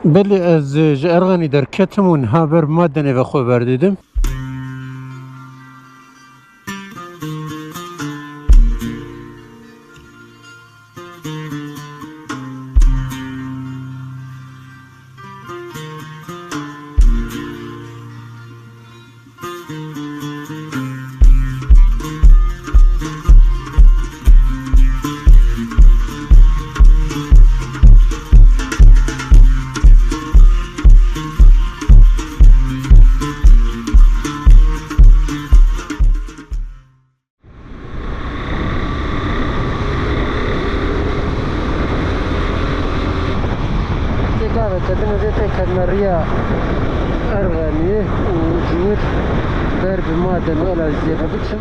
بله از ارغنی در کتمون هابر مادنه و خبر دیدم. كدنا ديتا كالمريا أرغانية وجود درب مادن ولا زيادة بكشم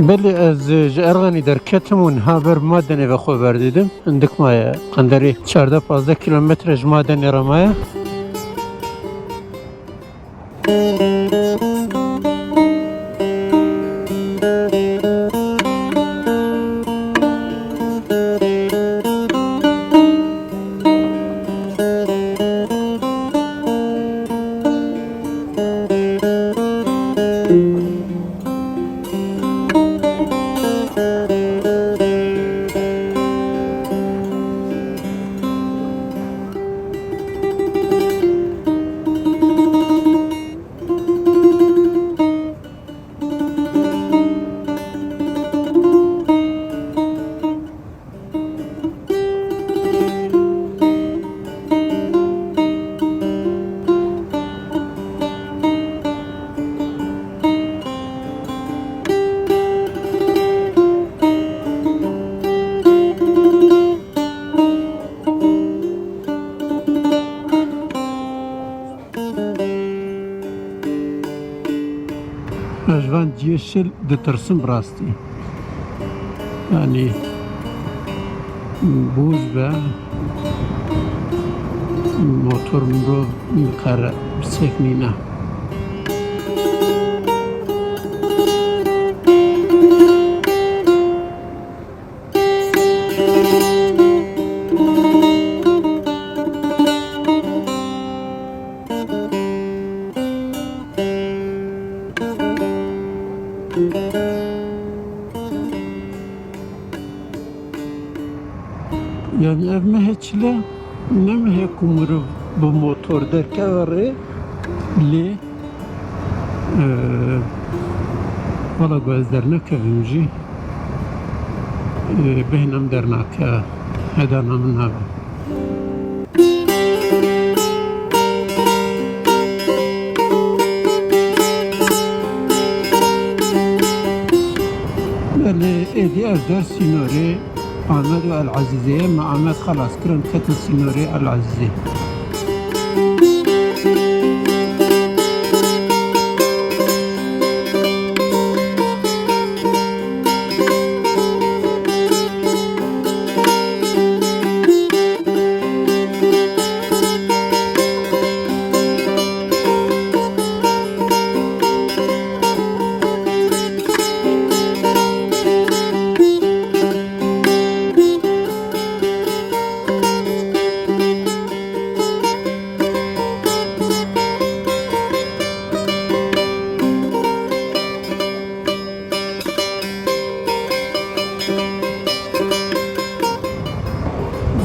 بله از ارغنی در کتمون هابر مادنه و خبر دیدم. اندک مایه قندری 14-15 کیلومتر مادنه رمایه. اجوان دیشل دترسم براستی yani buz ve motorum رو میخره سکنینه yani evime hiçle ne mi kumuru bu motor derken var li valla gözlerine kevimci benim dernaka hedanamın abi. böyle edi evder sinori Ahmet ve El-Azize'ye ama Ahmet خلاص كرن كتن سينوري El-Azize.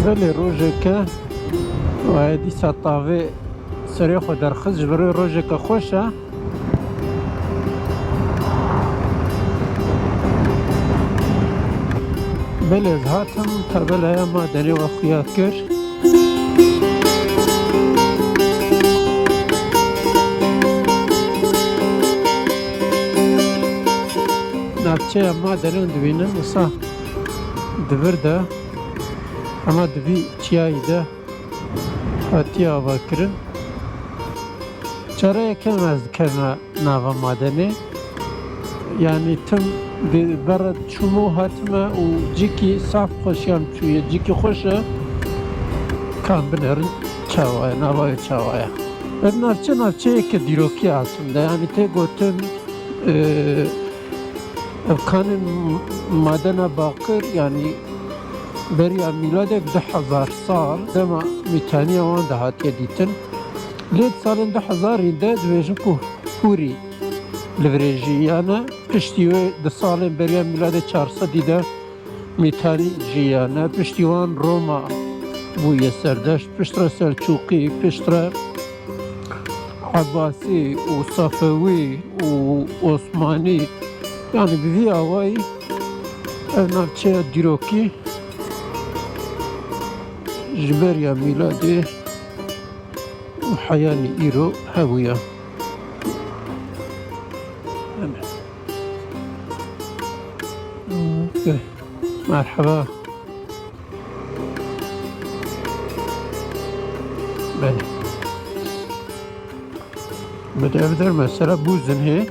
بله روزه که وایدی سطاوی سری خود در خز جبری روزه که خوشه بله از هاتم تا بله ما دنی و خیات کر نبچه ما دنی دوینه مسا دور ده Ama bir çiyayı da hatiye avakirin. Çare yekemez kerna nava madeni. Yani tüm berat çumu hatme o ciki saf hoşyam çuye ciki hoşa kan binerin çavaya navaya çavaya. Ben narçe yeke diroki aslında yani te gotin kanın madena bakır yani beriya miladek 10,000 sal dema mitaniye wan da hatiye ditin. Lêt salên 2000 de dibêjin ku hûrî li virêjî yani piştî wê di salên beriya miladê 400 de mîtanî jiyane piştî wan Roma bûye serdeşt piştre Selçûqî piştre Abbasî û Safewî û Osmanî yani bi vî awayî ev navçeya dîrokî ji beriya miladê حياني إيرو هاوية مرحبا بله بدأ أبدر مثلا بوزن هي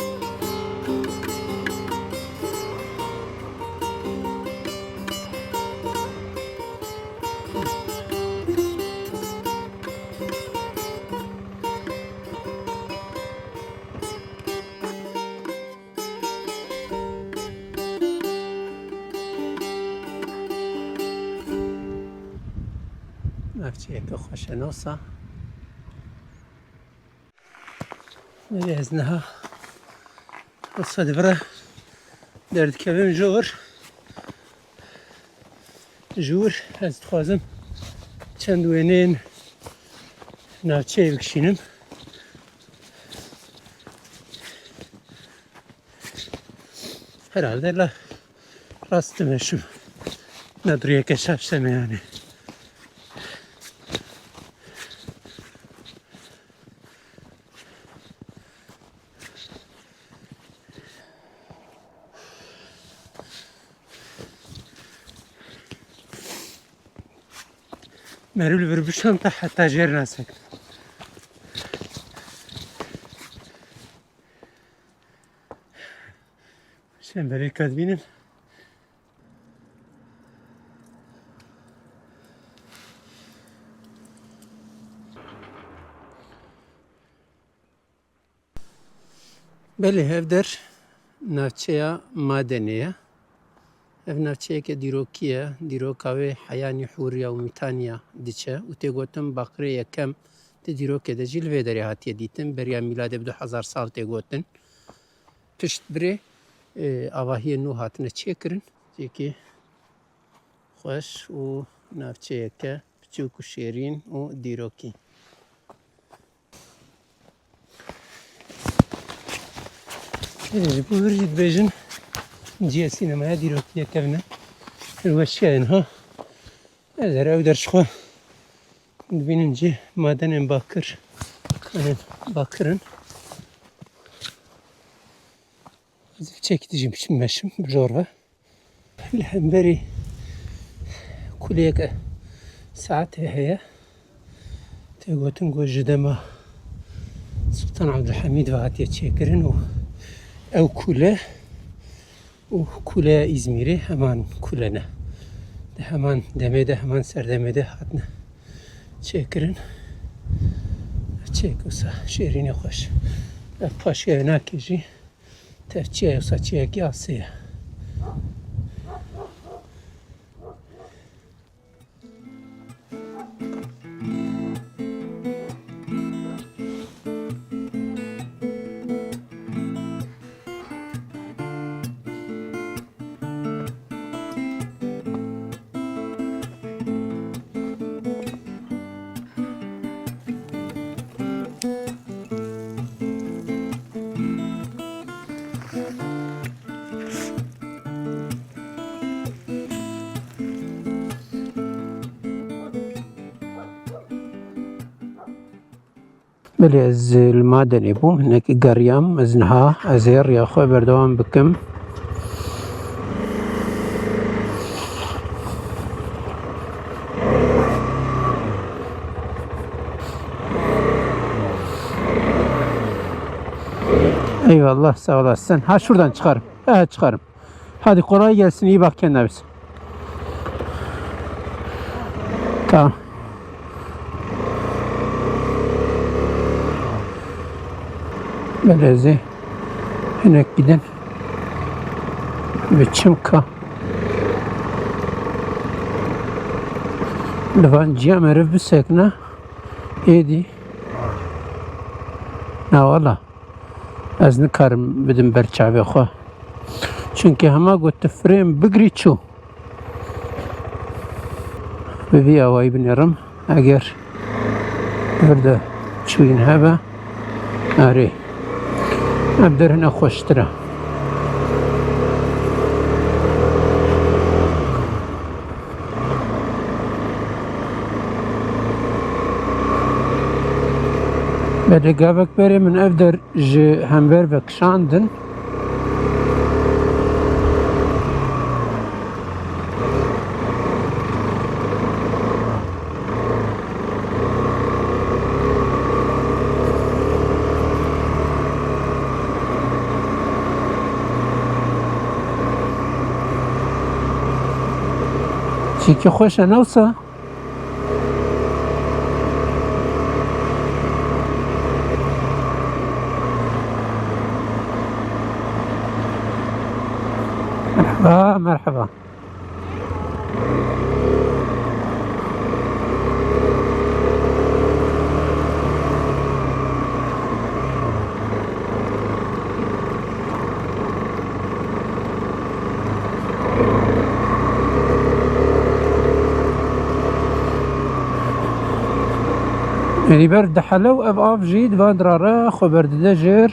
نفسي خوش نوصة لازنها قصة دبرة درد كبم جور از خوازم چند وینین ناوچه بکشینم herhalde la rastım şu nadriye keşafsem yani. مرول بربشان تحت جير ناسك شن بري كاتبينن بله هفدر نافچه مادنیه ev navçeyeke dîrokiye, dîroka wê heyyanî hûriya û mîtaniya diçe û tê gotin Bakirê yekem di dîrokê de jî li vê derê hatiye dîtin. Beriya mîladê bi 2000 sal tê gotin. Pişt birê avahiyê nû hatine çêkirin. Cêkî xweş û navçeyeke piçûk û şêrîn û dîrokî. Bu bir jî dibêjin ciye sinemaya dîrokiye kevne weşiyayin ha ezer ew derçixwe dibînin cî madenên bakir kanên bakirin çekî dijî biçim meşim bijorve li hemberî kuleyeke saetê heye tê gotin ku ji dema Sultan Abdülhamîd ve hatiye çêkirin û ew kule û kuleya İzmîrê heman kulene heman demede heman serdemede hatine çêkirin çêk wisa şêrînê xweş ev paşya ev nakê jî tevçiya wisa çiyekî asê ye. بله از المادنی بوم هناك قريم ازنها ازير يا اخوي بردوام بكم Eyvallah, sağ olasın. Ha şuradan çıkarım. Evet çıkarım. Hadi kolay gelsin, iyi bak kendine biz. Tamam. Belezi. Hinek gidin. Biçimka. Levan ciğer merif bisekne. Edi. Na valla. Ez nikarim bidim berçavê xwe. Çünkü hema got frêm bigirî çû. Bi vî awayî binêrim. Eger vir de çûyîn hebe. Erê. Ev derhine xweştir e. Belê gavek berê min ev der ji hember ve kişandin. Çîkî xweş e newsa? Merhaba, merhaba. Êlîber dihelew ev av jî di van dirare xwe berdide jêr.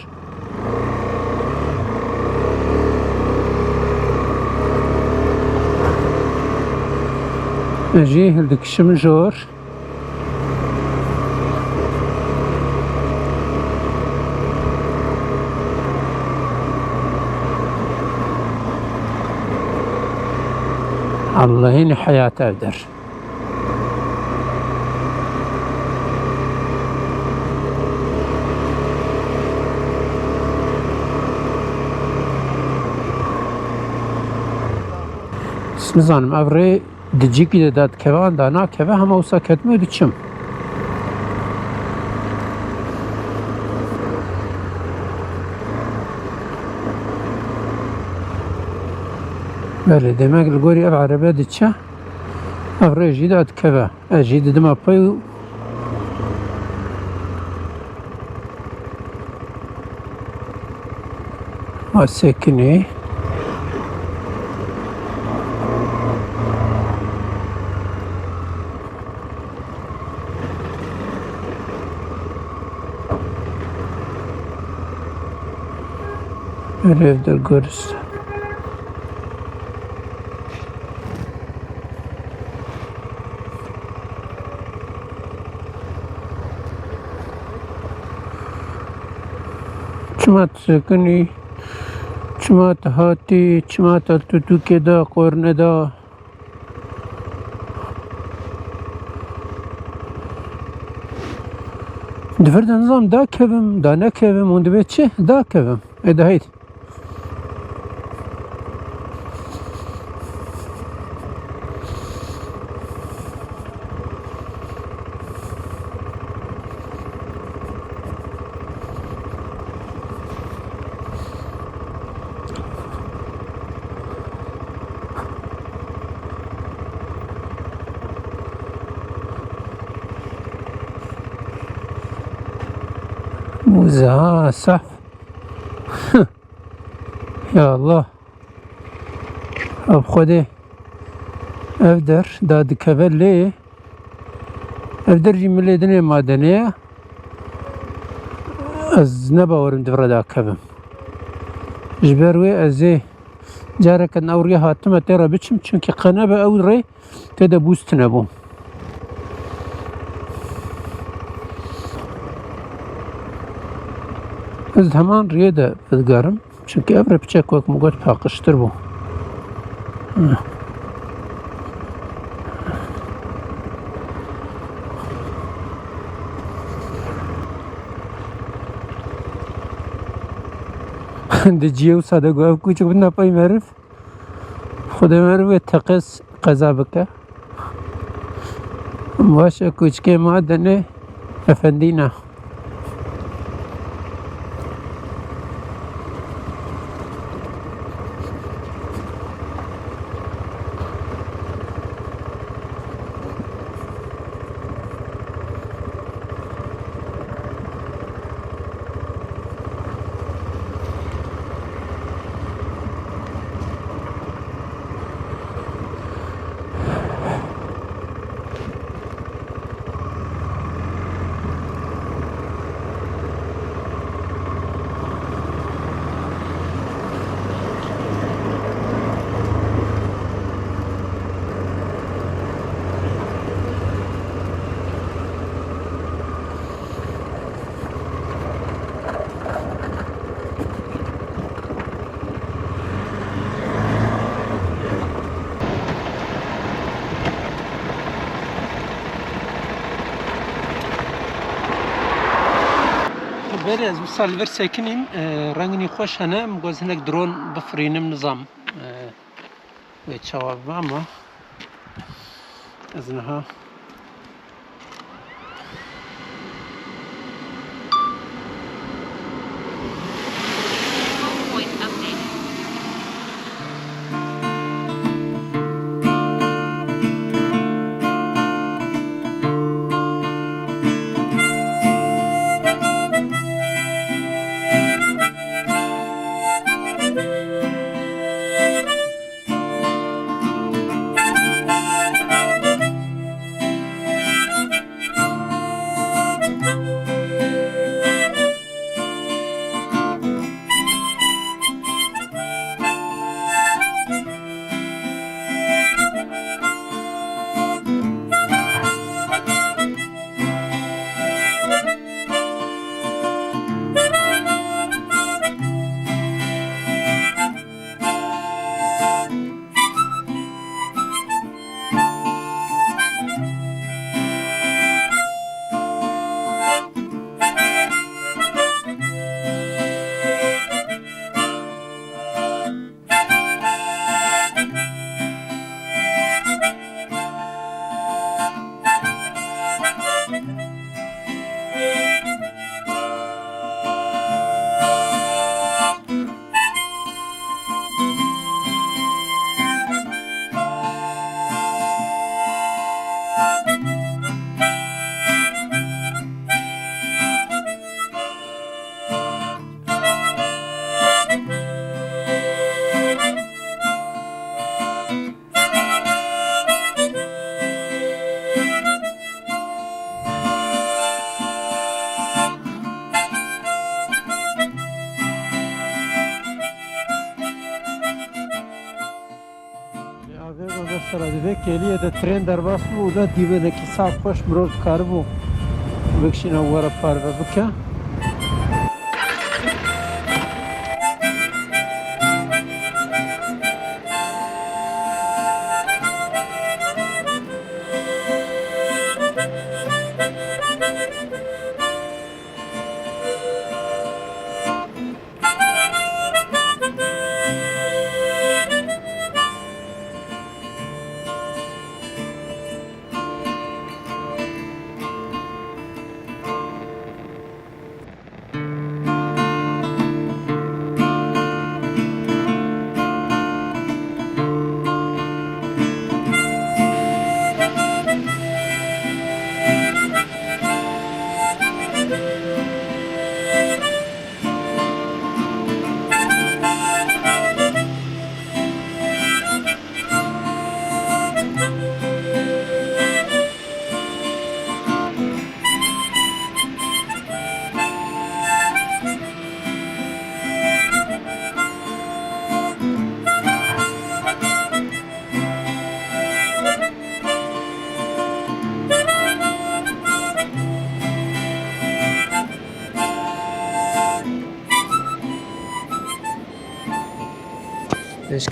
Ez jî hildikişim jor. Allah'ın hayatı evdir. Nizanım evrê dicikî de dadkevan da nakeve hema wisa ketime diçim. Belê demek li gorî ev erebe diçe evrê jî dadkeve. Ez jî didim apay û sekinî. Evde görürüz. Çumat sekini, çumat hati, çumat tutukeda, korneda. Diferden nizam da kevim, da ne kevim, onu da çi, da kevim. Edahit. Muza saf. Ya Allah. Ab Xwedê ev der da dikeve lê ev der jî milê dinê madenê ye. Ez nebawerim divre da kevim. Ji ber wê ez ê careke ewriya hatime tê re biçim çünkü qenebe ew rê tê de bûstine bûm. Ez heman rêyê de digarim çünkü ev re piçek wek min got paqiştir bû. دجیه و ساده گوه کوچک بنا پای معرف خود معرف تقص قضا بکه باشه کوچکه مادنه افندینا بله از سال ور ساکنیم رنگنی خوش هنه مگوز هنک درون بفرینم نظام و جواب اما از نها سرادیده کلیه ده ترین در باس بود و دیوه ده که صاف خوش برود کار بود بکشین وارا پار بکه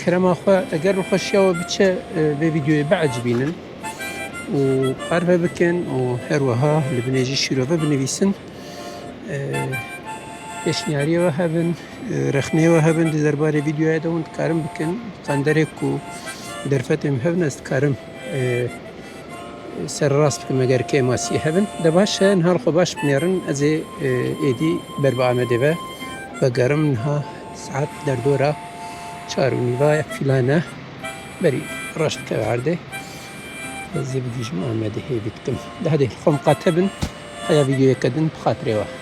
كرم أخوة أقرب خشيا بتشا بفيديو بعجبينن وعارفة بكن وهروها اللي بنجي شروفة بنفيسن پێشنیاری ئەوە هەبن رەخنەوە هەبن دەربارەی ڤیدیۆیە دەون دکارم بکەن قەندەرێک و دەرفەتێم هەبن ئەس دکارم سەرڕاست بکەم ئەگەر کێ ماسی هەبن دەباشە نهار خۆ باش بنێڕن ئەزێ ئێدی بەر بە ئامادەبە بەگەرم نها سعات دەردۆرە 4:15 فیلانە بەری ڕەش بکەوە عەردێ ئەزێ بگیژم ئامادە هەیە بکتم دەهدێ خۆم قاتە بن هەیە ڤیدیۆیەکە دن بخاترێەوە